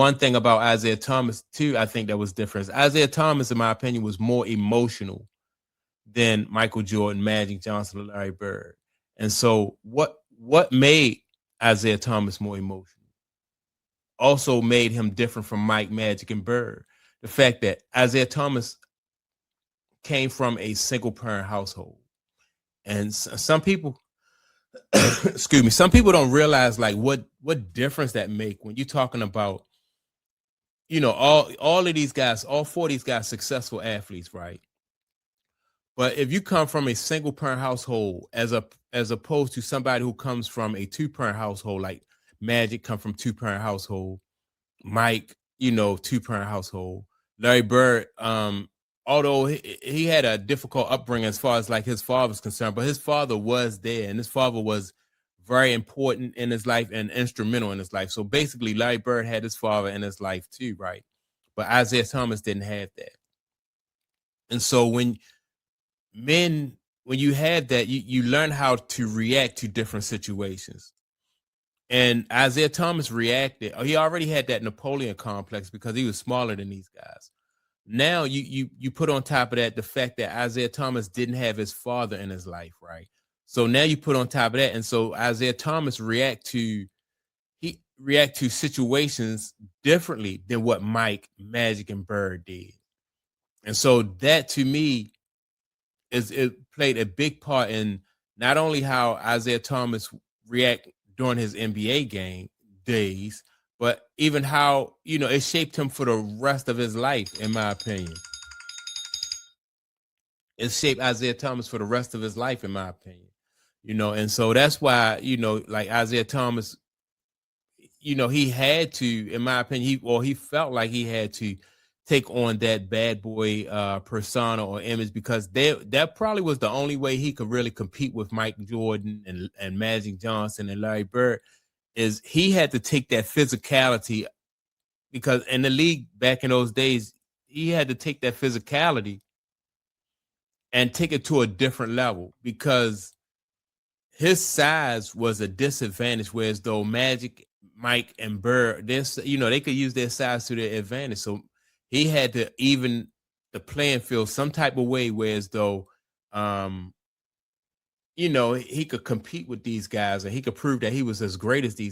one thing about Isaiah Thomas too, I think that was different. Isaiah Thomas, in my opinion, was more emotional than Michael Jordan, Magic Johnson, or Larry Bird. And so, what made Isaiah Thomas more emotional also made him different from Mike, Magic, and Bird. The fact that Isaiah Thomas came from a single parent household, and some people, excuse me, some people don't realize like what difference that make when you're talking about, all of these guys, all four of these guys, successful athletes, right? But if you come from a single parent household as opposed to somebody who comes from a two parent household, like Magic come from two parent household, Mike, two parent household, Larry Bird, although he had a difficult upbringing as far as like his father was concerned, but his father was there, and his father was very important in his life and instrumental in his life. So basically, Larry Bird had his father in his life too, right? But Isaiah Thomas didn't have that. And so when you had that, you learn how to react to different situations. And Isaiah Thomas reacted. He already had that Napoleon complex because he was smaller than these guys. Now you put on top of that the fact that Isaiah Thomas didn't have his father in his life, right? So now you put on top of that, and so Isaiah Thomas react to situations differently than what Mike, Magic, and Bird did. And so that to me it played a big part in not only how Isaiah Thomas react during his NBA game days, but even how, it shaped him for the rest of his life, in my opinion. It shaped Isaiah Thomas for the rest of his life, in my opinion. And so that's why, like Isaiah Thomas, he had to, in my opinion, he felt like he had to take on that bad boy persona or image, because that probably was the only way he could really compete with Mike Jordan and Magic Johnson and Larry Bird, is he had to take that physicality, because in the league back in those days, he had to take that physicality and take it to a different level, because his size was a disadvantage, whereas though Magic, Mike, and Bird, they could use their size to their advantage. So he had to even the playing field some type of way, whereas though, he could compete with these guys and he could prove that he was as great as these